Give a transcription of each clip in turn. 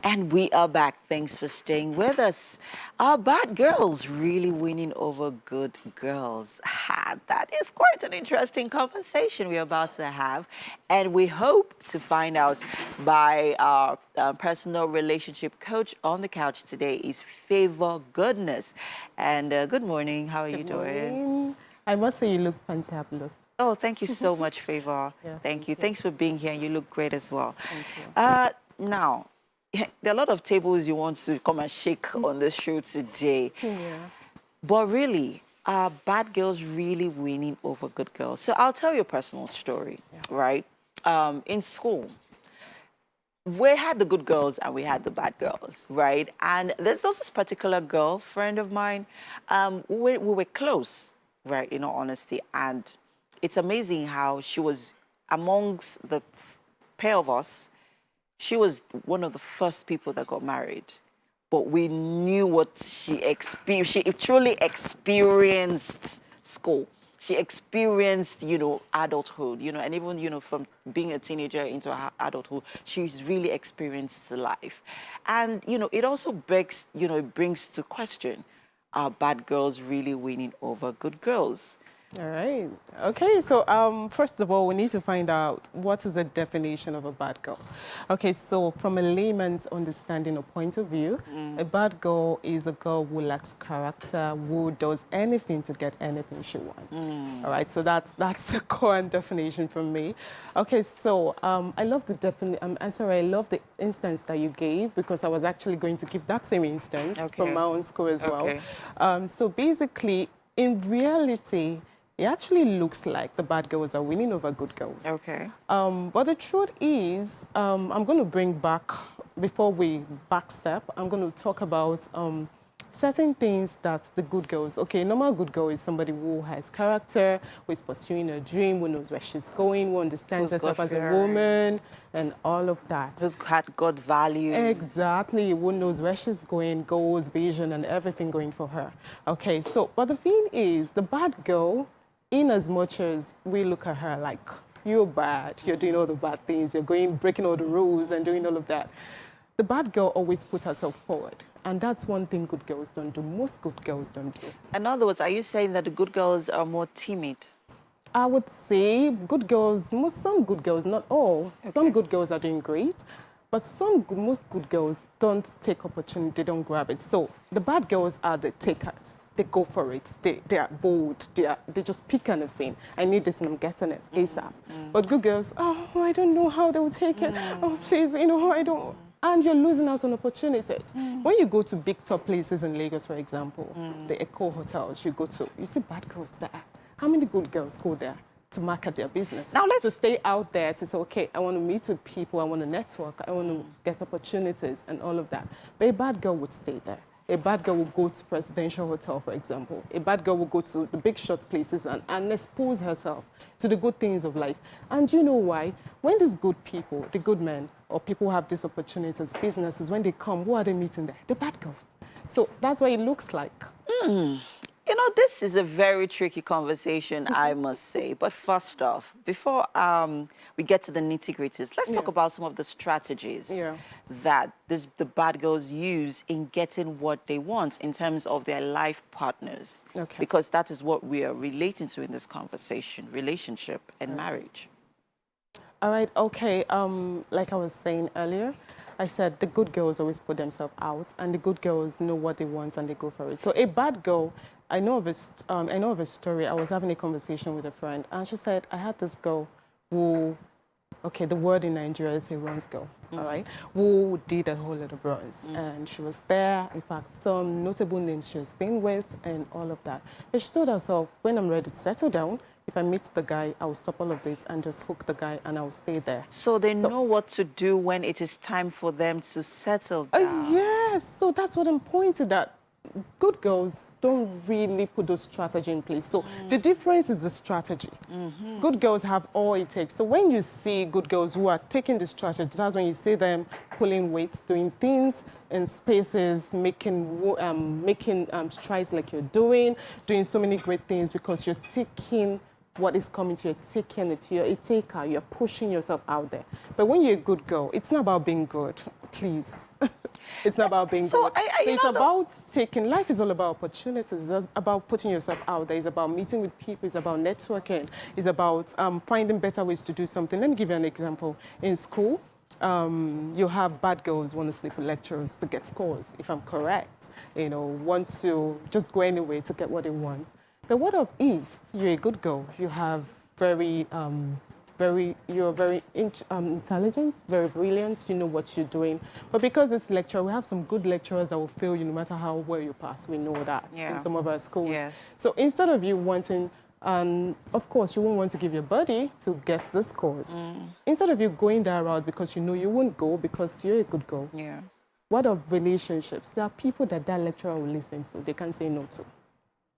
And we are back. Thanks for staying with us. Are bad girls really winning over good girls? Ha, that is quite an interesting conversation we're about to have. And we hope to find out by our personal relationship coach on the couch today is Favour Goodness. And good morning. How are you Good doing? morning. I must say you look fantabulous. Oh, thank you so much, Favour. Yeah, Thank you. thank you. Thanks for being here. You look great as well. Thank you. Now, there are a lot of tables you want to come and shake on the show today. Yeah. But really, are bad girls really winning over good girls? So I'll tell you a personal story, Yeah. right? In school, we had the good girls and we had the bad girls, right? And there's this particular girl, friend of mine, we were close, right, in all honesty. And it's amazing how she was amongst the pair of us. She was one of the first people that got married, but we knew what she experienced. She truly experienced school. She experienced, adulthood, and even, from being a teenager into her adulthood, she's really experienced life. And, it also begs, it brings to question, are bad girls really winning over good girls? All right. Okay, so first of all, we need to find out what is the definition of a bad girl. Okay, so from a layman's understanding or point of view, a bad girl is a girl who lacks character, who does anything to get anything she wants. All right, so that's a core definition from me. Okay, so I love the I love the instance that you gave because I was actually going to give that same instance from my own school as well. So basically, in reality, it actually looks like the bad girls are winning over good girls. Okay. But the truth is, I'm going to bring back, before we backstep, I'm going to talk about certain things that the good girls, okay, normal good girl is somebody who has character, who is pursuing a dream, who knows where she's going, who understands herself as a woman, and all of that. Who's had God values. Exactly, who knows where she's going, goals, vision, and everything going for her. Okay, so, but the thing is, the bad girl, in as much as we look at her like, you're bad, you're doing all the bad things, you're breaking all the rules and doing all of that, the bad girl always puts herself forward. And that's one thing good girls don't do. Most good girls don't do. In other words, are you saying that the good girls are more timid? I would say good girls, some good girls, not all. Okay. Some good girls are doing great, but most good girls don't take opportunity, they don't grab it. So the bad girls are the takers. They go for it. They are bold. They just pick anything. I need this and I'm getting it ASAP. But good girls, oh, I don't know how they will take it. Oh, please, I don't. And you're losing out on opportunities. When you go to big top places in Lagos, for example, the Eco hotels you go to, you see bad girls there. How many good girls go there to market their business? Now let's to stay out there to say, okay, I want to meet with people, I want to network, I want to get opportunities and all of that. But a bad girl would stay there. A bad girl will go to presidential hotel, for example. A bad girl will go to the big shot places and expose herself to the good things of life. And you know why? When these good people, the good men, or people have these opportunities, businesses, when they come, who are they meeting there? The bad girls. So that's what it looks like. This is a very tricky conversation, I must say. But first off, before we get to the nitty-gritties, let's talk about some of the strategies that the bad girls use in getting what they want in terms of their life partners. Okay. Because that is what we are relating to in this conversation, relationship and marriage. All right, okay. Like I was saying earlier, I said the good girls always put themselves out, and the good girls know what they want and they go for it. So a bad girl, I know of a story. I was having a conversation with a friend, and she said, I had this girl who, okay, the word in Nigeria is a runs girl, all right, who did a whole lot of runs. And she was there, in fact, some notable names she has been with and all of that. But she told herself, when I'm ready to settle down, if I meet the guy, I will stop all of this and just hook the guy and I will stay there. So they know what to do when it is time for them to settle down. Yes, so that's what I'm pointing at. Good girls don't really put those strategy in place. So the difference is the strategy. Good girls have all it takes. So when you see good girls who are taking the strategy, that's when you see them pulling weights, doing things in spaces, making strides like you're doing so many great things because you're taking what is coming to you, taking it, you're a taker, you're pushing yourself out there. But when you're a good girl, it's not about being good. please. It's not about being So, good. you It's know, about taking, life is all about opportunities. It's about putting yourself out there. It's about meeting with people. It's about networking. It's about finding better ways to do something. Let me give you an example. In school, you have bad girls want to sleep with lecturers to get scores, if I'm correct. You know, want to just go anywhere to get what they want. But what if you're a good girl? You have you're very intelligent, very brilliant, you know what you're doing. But because it's lecture, we have some good lecturers that will fail you no matter how well you pass. We know that in some of our schools. Yes. So instead of you wanting, of course, you won't want to give your body to get the scores. Instead of you going that route because you know you won't go because you're a good girl. Yeah. What of relationships? There are people that lecturer will listen to. They can say no to.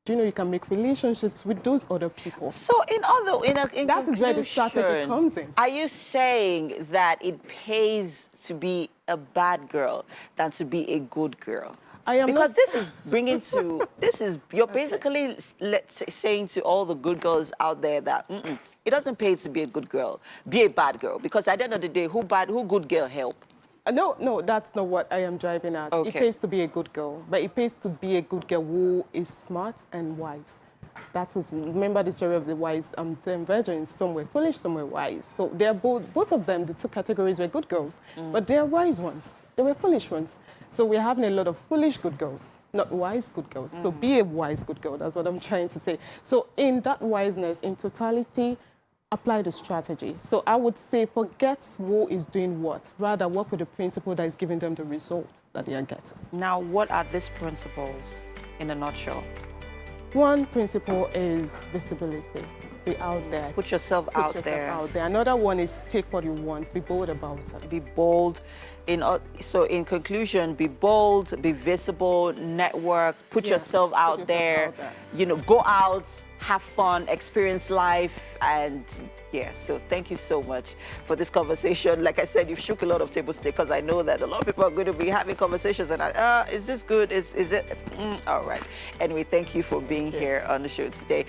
Do you know you can make relationships with those other people? So in That is where the strategy comes in. Are you saying that it pays to be a bad girl than to be a good girl? Because this is bringing to, you're basically saying to all the good girls out there that it doesn't pay to be a good girl, be a bad girl. Because at the end of the day, who good girl help? No, that's not what I am driving at. Okay. It pays to be a good girl, but it pays to be a good girl who is smart and wise. Remember the story of the wise 10 virgins, some were foolish, some were wise. So they're both of them, the two categories were good girls, but they're wise ones. They were foolish ones. So we're having a lot of foolish good girls, not wise good girls. So be a wise good girl, that's what I'm trying to say. So in that wiseness, in totality, apply the strategy. So I would say forget who is doing what, rather work with the principle that is giving them the results that they are getting. Now, what are these principles in a nutshell? One principle is visibility. Be out there. Put yourself out there. Another one is take what you want. Be bold about it. Be bold. So in conclusion, be bold, be visible, network, put yourself out there. You know, go out, have fun, experience life, and yeah. So thank you so much for this conversation. Like I said, you've shook a lot of table stakes because I know that a lot of people are going to be having conversations and is this good? Is it? All right. Anyway, thank you for being here on the show today.